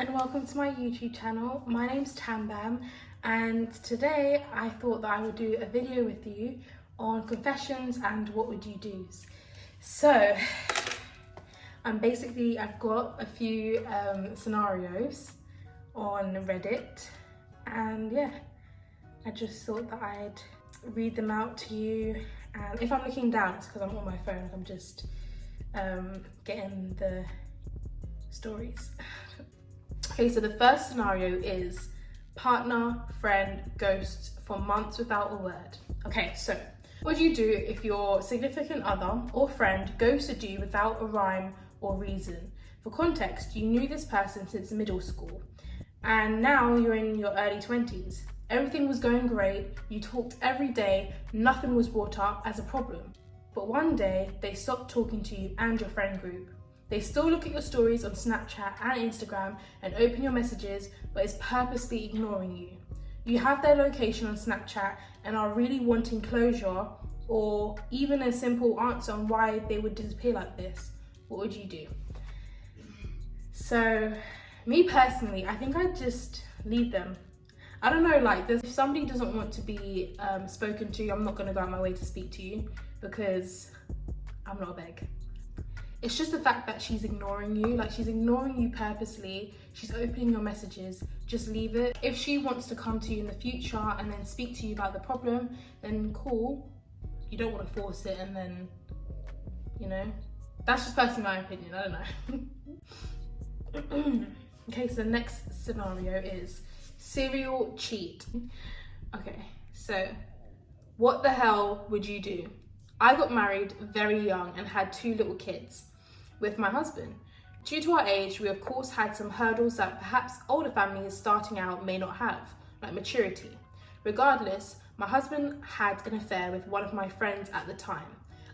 and welcome to my YouTube channel. My name's TamBam, and today I thought that I would do a video with you on confessions and what would you do's. So I've got a few scenarios on Reddit, and yeah, I just thought that I'd read them out to you. And if I'm looking down, it's because I'm on my phone. I'm just getting the stories. Okay, so the first scenario is partner, friend, ghost for months without a word. Okay, so what would you do if your significant other or friend ghosted you without a rhyme or reason? For context, you knew this person since middle school, and now you're in your early 20s. Everything was going great, you talked every day, nothing was brought up as a problem. But one day, they stopped talking to you and your friend group. They still look at your stories on Snapchat and Instagram and open your messages, but is purposely ignoring you. You have their location on Snapchat and are really wanting closure or even a simple answer on why they would disappear like this. What would you do? So, me personally, I think I'd just leave them. I don't know, like, if somebody doesn't want to be spoken to, I'm not going to go out my way to speak to you because I'm not a beg. It's just the fact that she's ignoring you, like she's ignoring you purposely, she's opening your messages, just leave it. If she wants to come to you in the future and then speak to you about the problem, then cool. You don't want to force it and then, you know, that's just personally my opinion, I don't know. Okay, so the next scenario is serial cheat. Okay, so what the hell would you do? I got married very young and had 2 little kids with my husband. Due to our age, we of course had some hurdles that perhaps older families starting out may not have, like maturity. Regardless, my husband had an affair with one of my friends at the time.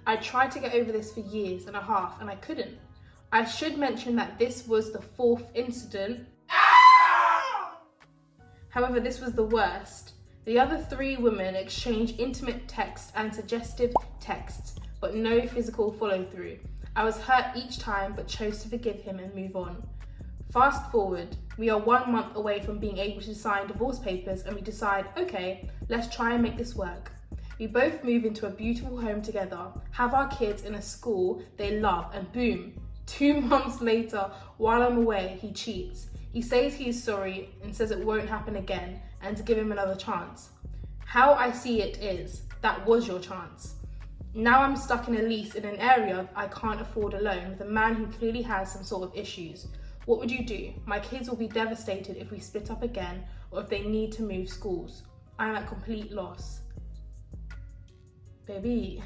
I tried to get over this for years and a half and I couldn't. I should mention that this was the 4th incident. However, this was the worst. The other 3 women exchanged intimate texts and suggestive texts, but no physical follow through. I was hurt each time, but chose to forgive him and move on. Fast forward, we are 1 month away from being able to sign divorce papers and we decide, okay, let's try and make this work. We both move into a beautiful home together, have our kids in a school they love, and boom, 2 months later, while I'm away, he cheats. He says he is sorry and says it won't happen again and to give him another chance. How I see it is, that was your chance. Now I'm stuck in a lease in an area I can't afford alone with a man who clearly has some sort of issues. What would you do? My kids will be devastated if we split up again or if they need to move schools. I'm at complete loss. Baby,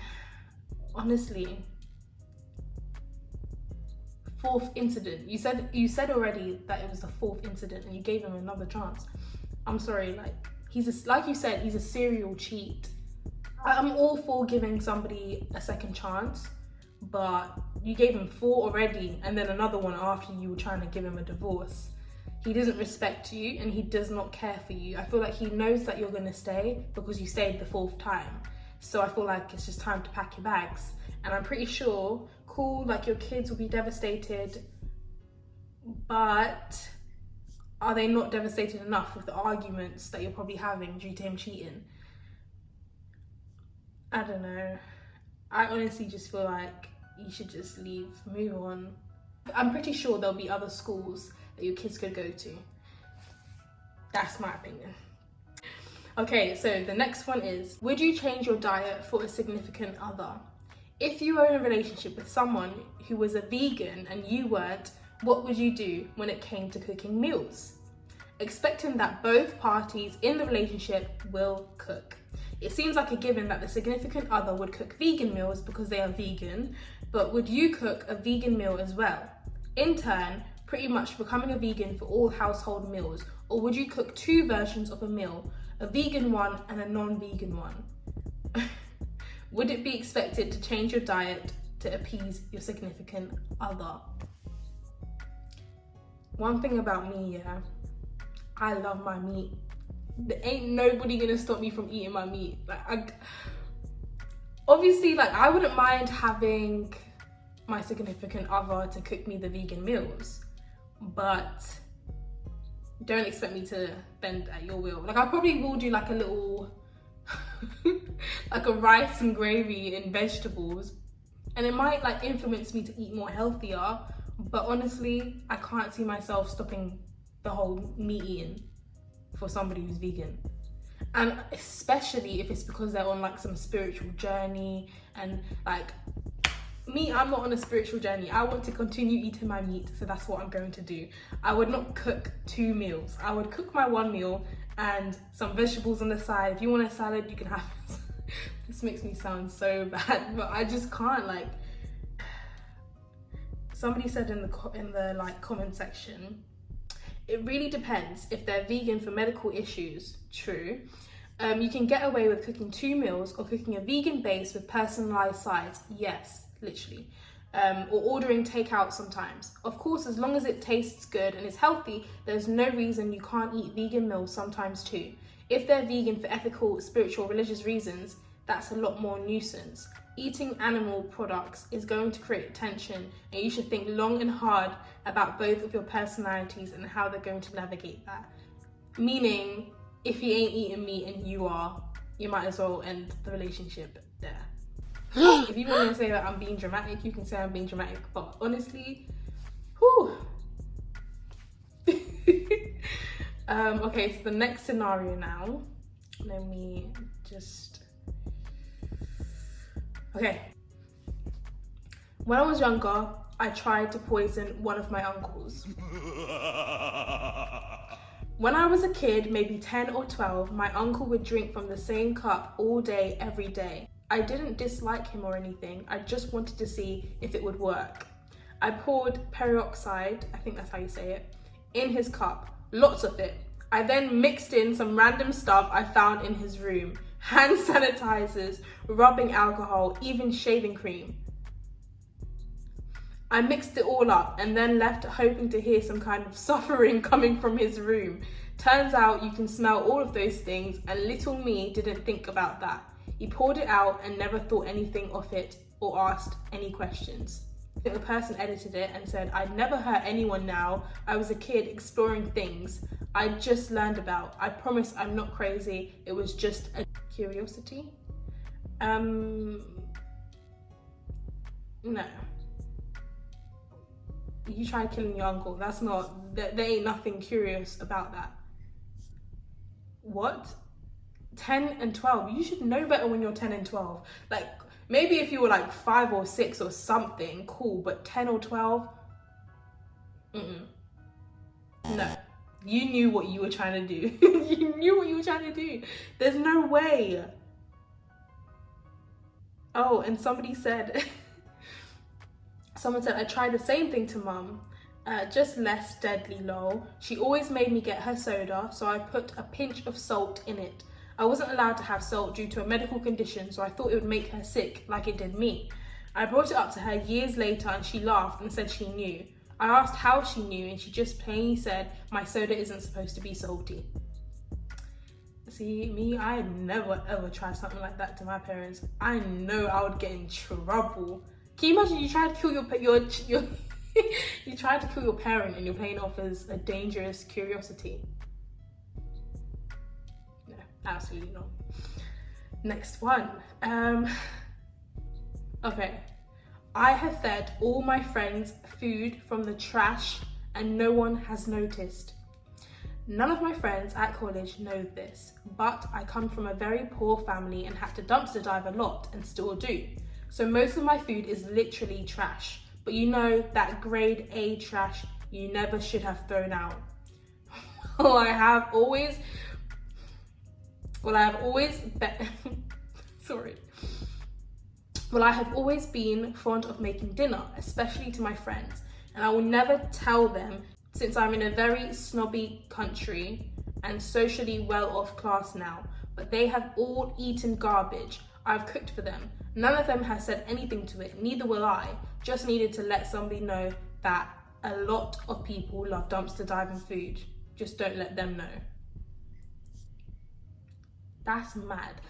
honestly, 4th incident. You said already that it was the 4th incident and you gave him another chance. I'm sorry, like like you said, he's a serial cheat. I'm all for giving somebody a second chance, but you gave him 4 already and then another one after you were trying to give him a divorce. He doesn't respect you and he does not care for you. I feel like he knows that you're gonna stay because you stayed the 4th time. So I feel like it's just time to pack your bags. And I'm pretty sure, cool, like your kids will be devastated, but are they not devastated enough with the arguments that you're probably having due to him cheating? I don't know. I honestly just feel like you should just leave, move on. I'm pretty sure there'll be other schools that your kids could go to. That's my opinion. Okay, so the next one is, would you change your diet for a significant other? If you were in a relationship with someone who was a vegan and you weren't, what would you do when it came to cooking meals? Expecting that both parties in the relationship will cook. It seems like a given that the significant other would cook vegan meals because they are vegan, but would you cook a vegan meal as well? In turn, pretty much becoming a vegan for all household meals, or would you cook 2 versions of a meal, a vegan one and a non-vegan one? Would it be expected to change your diet to appease your significant other? One thing about me, yeah, I love my meat. There ain't nobody gonna stop me from eating my meat. Like, obviously, like, I wouldn't mind having my significant other to cook me the vegan meals, but don't expect me to bend at your will. Like I probably will do like a little, like a rice and gravy and vegetables, and it might like influence me to eat more healthier, but honestly, I can't see myself stopping the whole meat eating for somebody who's vegan. And especially if it's because they're on like some spiritual journey, and like me, I'm not on a spiritual journey. I want to continue eating my meat, so that's what I'm going to do. I would not cook 2 meals. I would cook my 1 meal and some vegetables on the side. If you want a salad, you can have it. This makes me sound so bad, but I just can't. Like, somebody said in the like comment section, it really depends if they're vegan for medical issues. True. You can get away with cooking 2 meals or cooking a vegan base with personalized sides. Yes, literally. Or ordering takeout sometimes. Of course, as long as it tastes good and is healthy, there's no reason you can't eat vegan meals sometimes too. If they're vegan for ethical, spiritual, religious reasons, that's a lot more nuisance. Eating animal products is going to create tension, and you should think long and hard about both of your personalities and how they're going to navigate that. Meaning, if he ain't eating meat and you are, you might as well end the relationship there. If you want to say that I'm being dramatic, you can say I'm being dramatic, but honestly, whew. Okay, so the next scenario now, let me just, okay. When I was younger, I tried to poison one of my uncles. When I was a kid, maybe 10 or 12, my uncle would drink from the same cup all day, every day. I didn't dislike him or anything, I just wanted to see if it would work. I poured peroxide, I think that's how you say it, in his cup, lots of it. I then mixed in some random stuff I found in his room, hand sanitizers, rubbing alcohol, even shaving cream. I mixed it all up and then left hoping to hear some kind of suffering coming from his room. Turns out you can smell all of those things, and little me didn't think about that. He poured it out and never thought anything of it or asked any questions. The person edited it and said, I'd never hurt anyone now. I was a kid exploring things I just learned about. I promise I'm not crazy. It was just a curiosity. No. You tried killing your uncle. That's not, there ain't nothing curious about that. What? 10 and 12, you should know better when you're 10 and 12. Like, maybe if you were like 5 or 6 or something, cool, but 10 or 12, no. You knew what you were trying to do. You knew what you were trying to do. There's no way. Oh, and somebody said, someone said, I tried the same thing to mum, just less deadly lol. She always made me get her soda, so I put a pinch of salt in it. I wasn't allowed to have salt due to a medical condition, so I thought it would make her sick, like it did me. I brought it up to her years later and she laughed and said she knew. I asked how she knew and she just plainly said, my soda isn't supposed to be salty. See, me, I never ever tried something like that to my parents. I know I would get in trouble. Can you imagine you tried to kill your you tried to kill your parent and you're playing off as a dangerous curiosity? No, absolutely not. Next one. Okay. I have fed all my friends food from the trash and no one has noticed. None of my friends at college know this, but I come from a very poor family and have to dumpster dive a lot and still do. So most of my food is literally trash, but you know that grade A trash you never should have thrown out. Well, I have always been fond of making dinner, especially to my friends, and I will never tell them since I'm in a very snobby country and socially well-off class now, but they have all eaten garbage I've cooked for them. None of them has said anything to it, neither will I. Just needed to let somebody know that a lot of people love dumpster diving food. Just don't let them know. That's mad.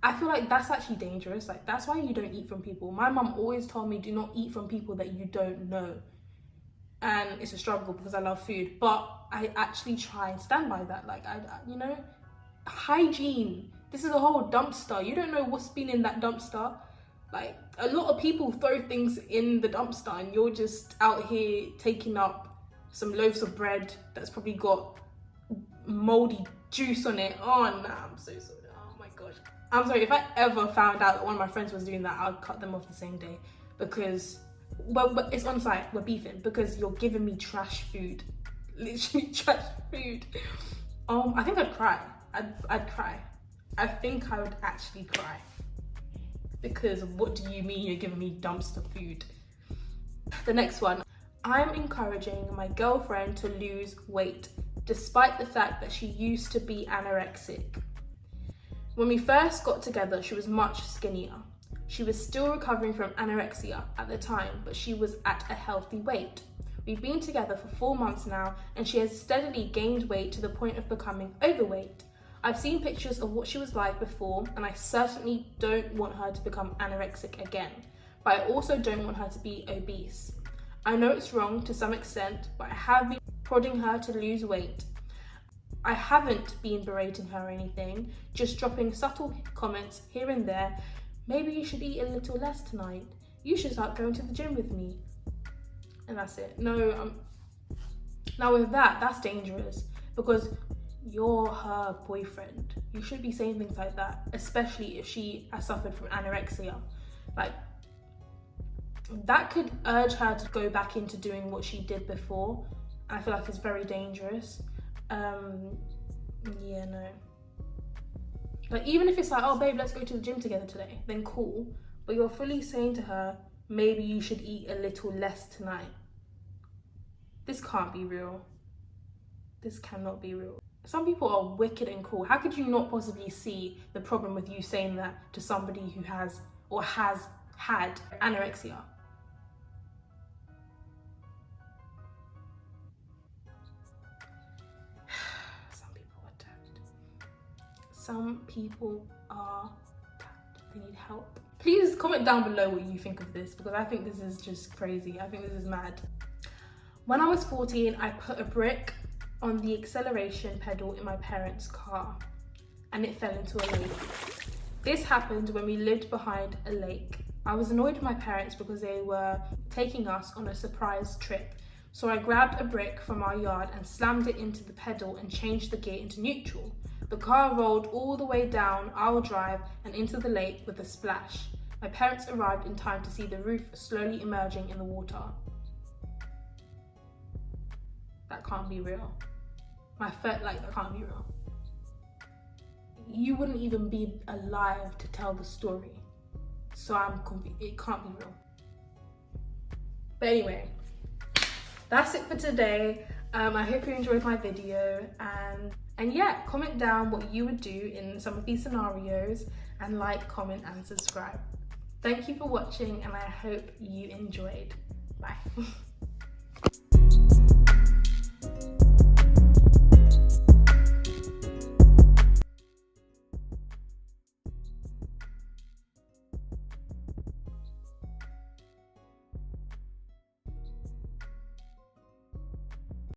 I feel like that's actually dangerous. Like, that's why you don't eat from people. My mum always told me, do not eat from people that you don't know. and it's a struggle because I love food, but I actually try and stand by that. Like, you know, hygiene. This is a whole dumpster. You don't know what's been in that dumpster. Like, a lot of people throw things in the dumpster and you're just out here taking up some loaves of bread that's probably got moldy juice on it. Oh no, I'm so sorry. Oh my gosh. I'm sorry, if I ever found out that one of my friends was doing that, I'd cut them off the same day, because, well, but it's on site, we're beefing, because you're giving me trash food. Literally trash food. I think I'd cry. I'd cry. I think I would actually cry. Because what do you mean you're giving me dumpster food? The next one. I'm encouraging my girlfriend to lose weight, despite the fact that she used to be anorexic. When we first got together, she was much skinnier. She was still recovering from anorexia at the time, but she was at a healthy weight. We've been together for 4 months now, and she has steadily gained weight to the point of becoming overweight. I've seen pictures of what she was like before, and I certainly don't want her to become anorexic again, but I also don't want her to be obese. I know it's wrong to some extent, but I have been prodding her to lose weight. I haven't been berating her or anything, just dropping subtle comments here and there. Maybe you should eat a little less tonight. You should start going to the gym with me. And that's it. No, now with that, that's dangerous, because you're her boyfriend. You should be saying things like that, especially if she has suffered from anorexia. Like, that could urge her to go back into doing what she did before. I feel like it's very dangerous. Yeah, no. Like, even if it's like, oh babe, let's go to the gym together today, then cool. But you're fully saying to her, maybe you should eat a little less tonight. This can't be real. This cannot be real. Some people are wicked and cruel. How could you not possibly see the problem with you saying that to somebody who has or has had anorexia? Some people are tapped. Some people are tapped. They need help. Please comment down below what you think of this, because I think this is just crazy. I think this is mad. When I was 14, I put a brick on the acceleration pedal in my parents' car and it fell into a lake. This happened when we lived behind a lake. I was annoyed with my parents because they were taking us on a surprise trip. So I grabbed a brick from our yard and slammed it into the pedal and changed the gear into neutral. The car rolled all the way down our drive and into the lake with a splash. My parents arrived in time to see the roof slowly emerging in the water. That can't be real. That can't be real. You wouldn't even be alive to tell the story. So I'm confused. It can't be real. But anyway, that's it for today. I hope you enjoyed my video, and yeah, comment down what you would do in some of these scenarios, and like, comment and subscribe. Thank you for watching, and I hope you enjoyed. Bye.